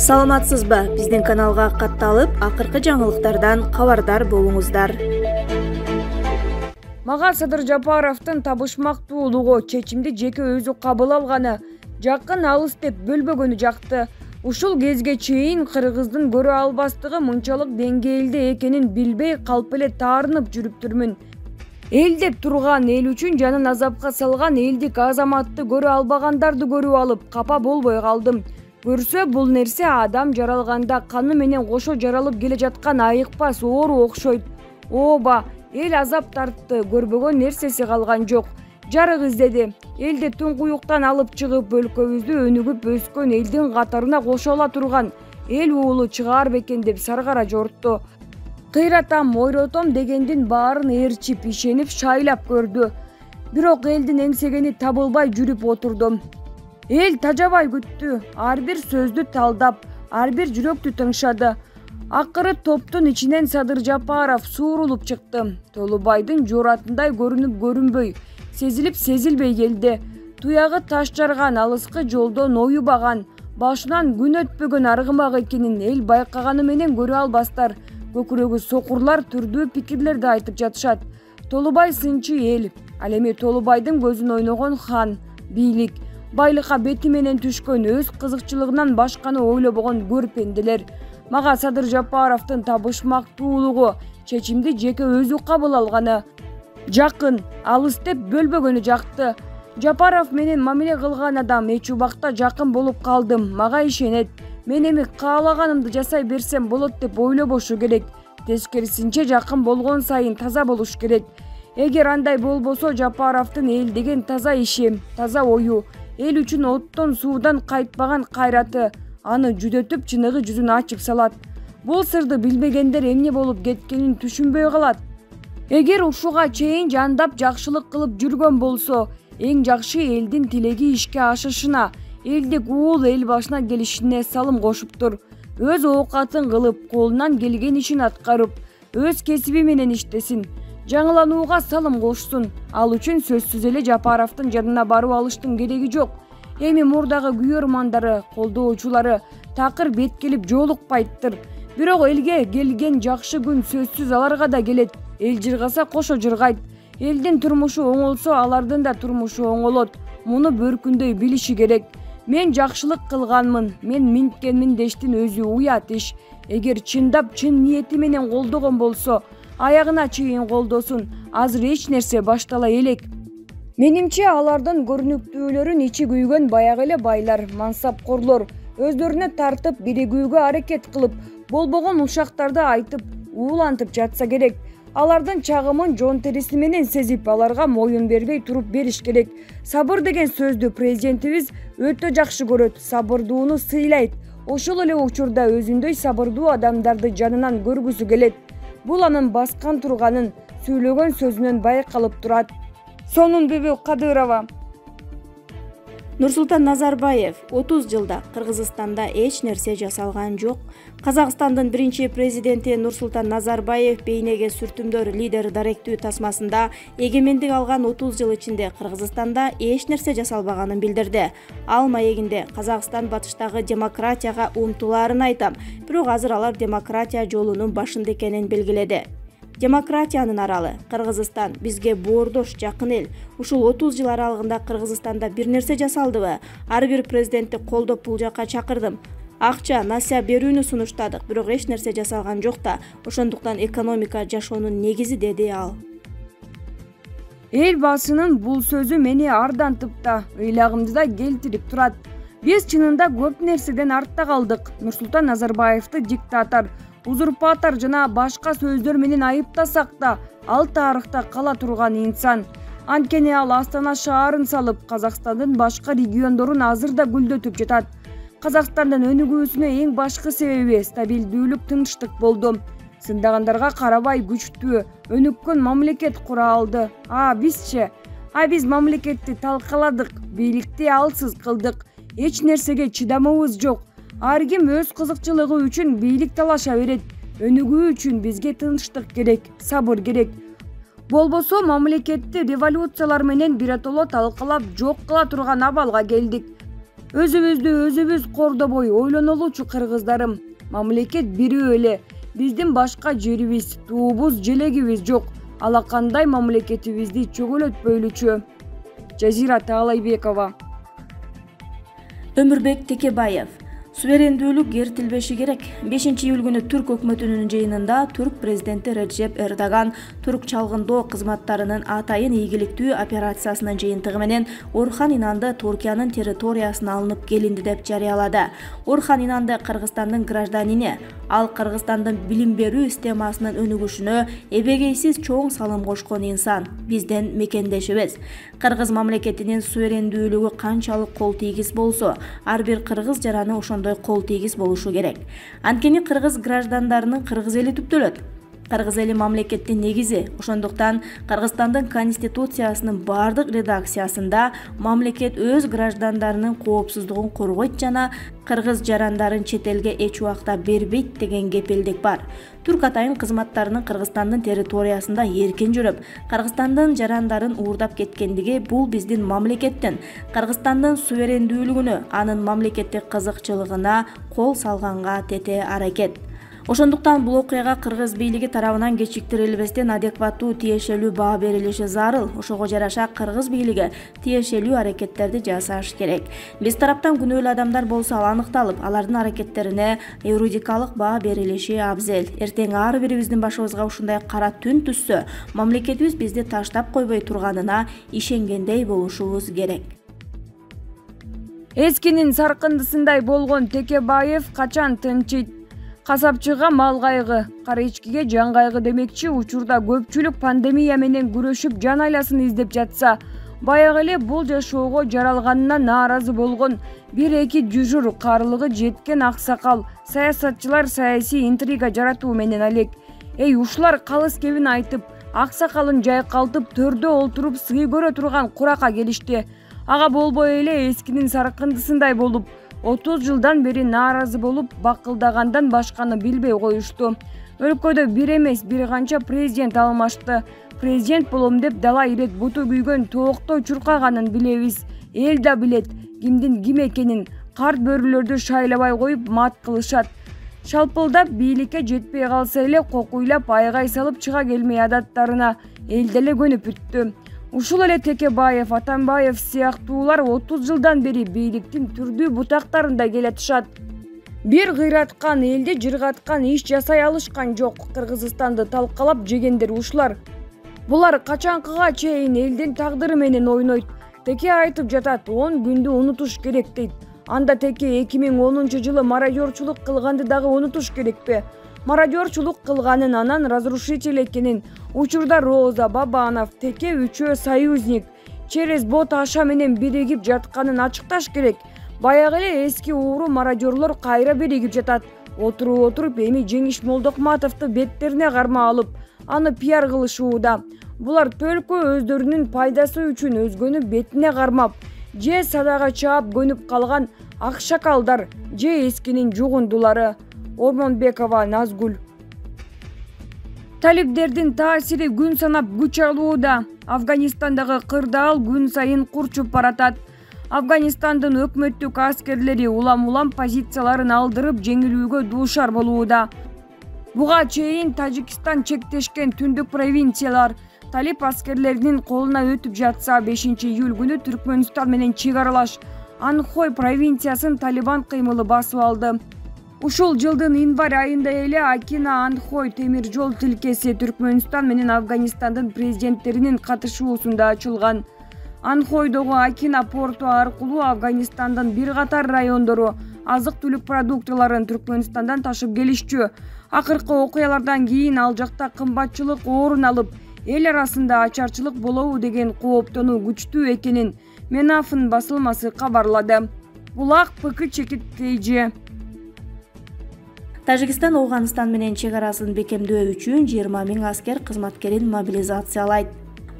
Саламатсызбы? Биздин каналга катталып, акыркы жаңылыктардан кабардар болуңуздар. Мага Садыр Жапаровдун табышмактуулугу, чечимди жеке өзү кабыл алганы, жакын алыс деп бөлбөгөнү жакты. Ушул кезге чейин кыргыздын көрө албастыгы мынчалык деңгээлде экенин билбей калп эле таарынып жүрүптүрмүн. Эл деп турган, эл үчүн жанын азапка салган элдик азаматты көрө албагандарды көрүп алып, капа болбой калдым. Көрсө бул нерсе адам жаралганда каны менен кошо жаралып келе жаткан айыкпас оору окшойт. Ооба, эл азап тартты, көрбөгөн нерсеси калган жок. Жарык издеди. Элди туңкуюктан алып чыгып, өлкөбүздү өнүгүп өскөн элдин катарына кошо ала турган эл уулу чыгаар бекен деп саргара жорту. Кыйратам, ойротом дегендин баарын ээрчип, ишенип, шайлап көрдү. Бирок элдин эңсегени табылбай жүрүп отурдум. Эл тажабай күттү, ар бир сөздү талдап, ар бир жүрөктү тыңшады. Акыры топтун ичинен Садыр Жапаров суурулуп чыкты. Толубайдын жоратындай көрүнүп көрүнбөй, сезилип сезилбей келди. Туягы таш жарган, алыскы жолдон оюбаган, башынан күн өтпөгөн аргымак экенин эл байкаганы менен көрө албастар. Көкүрөгү сокурлар түрдүү пикирлерди айтып жатышат. Толубай сынчы эл, ал эми Толубайдын көзүн ойногон хан, бийлик, байлыкка бети менен түшкөн, өз кызыкчылыгынан башканы ойлобогон көр пенделер. Мага Садыр Жапаровдун табышмактуулугу, чечимди жеке өзү кабыл алганы, жакын, алыс деп бөлбөгөнү жакты. Жапаров менен мамиле кылган адам, эч убакта жакын болуп калдым, мага ишенет. Мен эми каалаганымды жасай берсем болот деп ойлобошу керек. Тескерисинче жакын болгон сайын таза болуш керек. Эгер андай болбосо, Жапаровдун эл деген таза иши, таза ою, эл үчүн оттон суудан кайтпаган кайраты аны жүдөтүп, чыныгы жүзүн ачып салат. Бул сырды билбегендер эмне болуп кеткенин түшүнбөй калат. Эгер ушуга чейин жандап жакшылык кылып жүргөн болсо, эң жакшы элдин тилеги ишке ашышына, элдик уул эл башына келишине салым кошуптур. Өз оокатын кылып, колунан келген ишин аткарып, өз кесиби менен иштесин, жаңыланууга салым кошсун. Ал үчүн сөзсүз эле Жапаровдун жанына барып алыштын кереги жок. Эми мурдагы күйөрмандары, колдоочулары такыр бет келип жолукпайттыр. Бирок элге келген жакшы күн сөзсүз аларга да келет. Эл жыргаса кошо жыргайт. Элдин турмушу оңолсо, алардын да турмушу оңолот. Муну бөркүндөй билиши керек. Мен жакшылык кылганмын, мен минткен миндештин өзү уят иш. Эгер чындап чын ниети менен колдогон болсо, аягына чейин колдосун. Азыр эч нерсе баштала элек. Менимче алардын көрүнүктүүлөрүн ичи күйгөн баягы эле байлар, мансапкорлор өздөрүнө тартып, биригүүгө аракет кылып, болбогон ушактарды айтып, уулантып жатса керек. Алардын чагымын жон териси менен сезип, аларга моюн бербей туруп бериш керек. Сабыр деген сөздү президентибиз өтө жакшы көрөт, сабырдууну сыйлайт. Ошол эле учурда өзүндөй сабырдуу адамдарды жанынан көргүсү келет. Бул анын баскан турганын, сүйлөгөн сөзүнөн байкалып турат. Сонун Бүбү Кадырова. Нурсултан Назарбаев 30 жылда Кыргызстанда эч нерсе жасалган жок. Казакстандын биринчи президенти Нурсултан Назарбаев бейнеге сүртүмдөр лидер даректүү тасмасында эгемендик алган 30 жыл ичинде Кыргызстанда эч нерсе жасалбаганын билдирди. Ал маегинде Казакстан батыштагы демократияга умтулаарын айтам, бирок азыр алар демократия жолунун башында экенин белгиледи. Демократиянын аралы Кыргызстан бизге боордош, жакын эл. Ушул 30 жыл аралыгында Кыргызстанда бир нерсе жасалдыбы? Ар бир президентти колдоп бул жакка чакырдым. Акча, насыя берүүнү сунуштадык, бирок эч нерсе жасалган жок да. Ошондуктан экономика жашоонун негизи, деди ал. Эл басынын бул сөзү мени ардантып да, ыйлагымды да келтирип турат. Биз чынында көп нерседен артта калдык. Нурсултан Назарбаевди диктатор, узурпатор жана башка сөздөр менен айыптасак да, ал тарыхта кала турган инсан. Анткени ал Астана шаарын салып, Казакстандын башка региондорун азыр да гүлдөтүп жатат. Казакстандын өнүгүүсүнө эң башкы себеби стабилдүүлүк, тынчтык болду. Сындагандарга карабай күчтүү, өнүккөн мамлекет кура алды. Бизче? Биз мамлекетти талкаладык, бийликти алсыз кылдык. Эч нерсеге чыдамыбыз жок. Ар ким өз кызыкчылыгы үчүн бийлик талаша берет. Өнүгүү үчүн бизге тынчтык керек, сабыр керек. Болбосо мамлекетти революциялар менен биротоло талкалап жок кыла турган абалга келдик. Өзүбүздү өзүбүз кордобой ойлонолучу кыргыздарым. Мамлекет бирөө эле. Биздин башка жерибиз, туубуз, желегибиз жок. Ала кандай мамлекетибизди чөгөлөтпөйлүчү. Жазира Таалайбекова. Өмүрбек Текебаев. Суверендүүлүк эртилбеши керек. 5-июль күнү Түрк өкмөтүнүн жыйынында Түрк президенти Реджеп Эрдоган Түрк чалгындоо кызматтарынын атайын ийгиликтүү операциясынын жыйынтыгы менен Орхан Инанды Туркиянын территориясына алынып келинди деп жарыялады. Орхан Инанды Кыргызстандын гражданине, ал Кыргызстандын билим берүү системасынын өнүгүшүнө эбегейсиз чоң салым кошкон инсан, биздин мекендешибиз. Кыргыз мамлекетинин суверендүүлүгү канчалык кол тийгиз болсо, ар бир кыргыз жараны ошондой кол тийгиз болушу керек. Анткени кыргыз граждандарынын кыргыз эли түптөлөт. Кыргыз эли мамлекеттин негизи. Ошондуктан Кыргызстандын конституциясынын бардык редакциясында мамлекет өз граждандарынын коопсуздугун коргойт жана кыргыз жарандарын чет элге эч убакта бербейт деген кепилдик бар. Түрк атайын кызматтарынын Кыргызстандын территориясында эркин жүрүп, Кыргызстандын жарандарын уурдап кеткендиги бул биздин мамлекеттин, Кыргызстандын суверендүүлүгүнө, анын мамлекеттик кызыкчылыгына кол салганга тете аракет. Ошондуктан бул окуяга кыргыз бийлиги тарабынан кечиктирилбестен адекваттуу тиешелүү баа берилиши зарыл. Ошого жараша кыргыз бийлиги тиешелүү аракеттерди жасаш керек. Биз тараптан күнөөлүү адамдар болсо ал аныкталып, алардын аракеттерине юридикалык баа берилиши абзел. Эртең ар бирибиздин башыбызга ушундай кара түн түшсө, мамлекетибиз бизди таштап койбой турганына ишенгендей болушубуз керек. Эскинин саркындысындай болгон Текебаев качан тынчыйт? Касапчыга мал кайгы, кара ичкиге жан кайгы демекчи. Учурда көпчүлүк пандемия менен күрөшүп жан айласын издеп жатса, баягы эле бул жашоого жаралганына нааразы болгон 1-2 жүжүр карлыгы жеткен аксакал саясатчылар саясий интрига жаратуу менен алек. Ушулар калыс кебин айтып, аксакалын жайкалтып, төрдө олтуруп сый көрө турган куракка келишти. Ага болбой эле эскинин саркындысындай болуп, 30 жылдан бери нааразы болуп, бакылдагандан башканы билбей коюшту. Өлкөдө бир эмес, бир канча президент алмашты. Президент болом деп дала ирет буту күйгөн тоокто чуркаганын билебиз. Эл да билет кимдин ким экенин. Карт бөрүлөрдү шайлабай коюп мат кылышат. Шалпылдап бийликке жетпей калса эле кокуйлап айгай салып чыга келмей адаттарына эл деле көнүп бүттү. Ушул эле Текебаев, Атамбаев сыяктуулар 30 жылдан бери бийликтин түрдүү бутактарында келатышат. Бир кыйраткан элди жыргаткан иш жасай алышкан жок. Кыргызстанды талкалап жегендер ушулар. Булар качанкыга чейин элдин тагдыры менен ойнойт. Теке айтып жатат, 10 күндү унутуш керек дейт. Анда Теке 2010-жылы мародерчулук кылганды дагы унутуш керекпи? Мародерчулук кылганын, анан разрушитель экенин. Учурда Роза, Бабанов, Теке үчөө союзник, через бот аша менен биригип жатканын ачыкташ керек. Баягы эле эски ууру мародерлор кайра биригип жатат. Отуруп эми Жеңиш Молдокматовду беттерине карма алып, аны пиар кылышууда. Булар төлкө өздөрүнүн пайдасы үчүн өзгөнү бетине кармап, же садага чаап көнүп калган акшакалдар, же эскинин жугундулары. Ормонбекова Назгүл. Талипдердин таасири күн санап күч алууда. Афганистандагы кырдаал күн сайын курчуп баратат. Афганистандын өкмөттүк аскерлери улам позицияларын алдырып жеңилүүгө дуушар болууда. Буга чейин Тажикстан чектешкен түндүк провинциялар талип аскерлеринин колуна өтүп жатса, 5-июль күнү Түркмөнстан менен чек аралаш Анхой провинциясын Талибан кыймылы басып алды. Ушул жылдын январь айында эле Акина Анхой темир жол тилкеси Түркмөнстан менен Афганистандын президенттеринин катышуусунда ачылган. Анхойдогу Акина порту аркылуу Афганистандын бир катар райондору азык-түлүк продуктыларын Түркмөнстандан ташып келишчү. Акыркы окуялардан кийин ал жакта кымбатчылык орун алып, эл арасында ачарчылык болобу деген кооптонуу күчтүү экенин Менафын басылмасы кабарлады. Булак ПК чекиткейжи. Тажикстан Ауганстан менен чек арасын бекемдөө үчүн 20 000 аскер кызматкерин мобилизациялайт.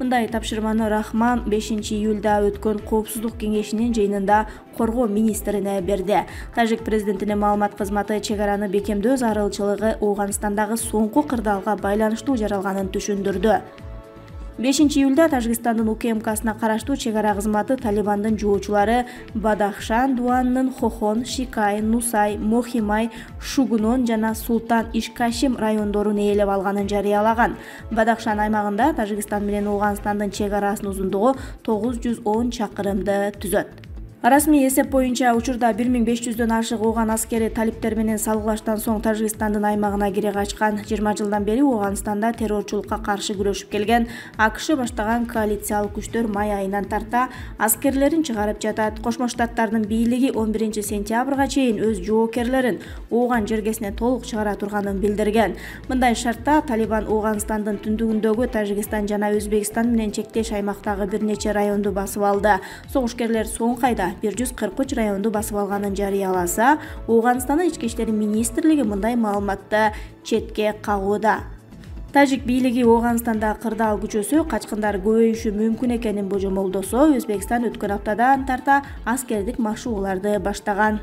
Мындай тапшырманы Рахман 5-июлда өткөн коопсуздук кеңешинин жыйынында коргоо министрине берди. Тажик президентинин маалымат кызматы чек араны бекемдөө зарылчылыгы Ауганстандагы соңку кырдаалга байланыштуу жаралганын түшүндүрдү. 5-июлда Тажикстандын УКМКсына караштуу чек ара кызматы Талибандын жоочулары Бадахшан, Дуаннын, Хохон, Шикай, Нусай, Мохимай, Шугунон жана Султан Ишкашим райондорун ээлеп алганын жарыялаган. Бадахшан аймагында Тажикстан менен Ооганстандын чек арасынын узундугу 910 чакырымды түзөт. Расмий эсеп боюнча учурда 1500дөн ашык Ооган аскери талиптер менен салгылаштан соң Тажикстандын аймагына кире качкан. 20 жылдан бери Ооганстанда террорчулукка каршы күрөшүп келген АКШ баштаган коалициялык күчтөр май айынан тарта аскерлерин чыгарып жатат. Кошмо Штаттардын бийлиги 11 сентябрга чейин өз жоокерлерин Ооган жергесине толук чыгара турганын билдирген. Мындай шартта Талибан Ооганстандын түндүгүндөгү Тажикстан жана Өзбекстан менен чектеш аймактагы бир нече районду басып алды. Согушкерлер соңкайда 143 районду басып алганын жарыяласа, Ооганстандын ички иштери министрлиги мындай маалыматты четке кагууда. Тажик бийлиги Ооганстанда кырдаал күчөсө качкындар көбөйүшү мүмкүн экенин божомолдосо, Өзбекстан өткөн аптадан тарта аскердик машыгууларды баштаган.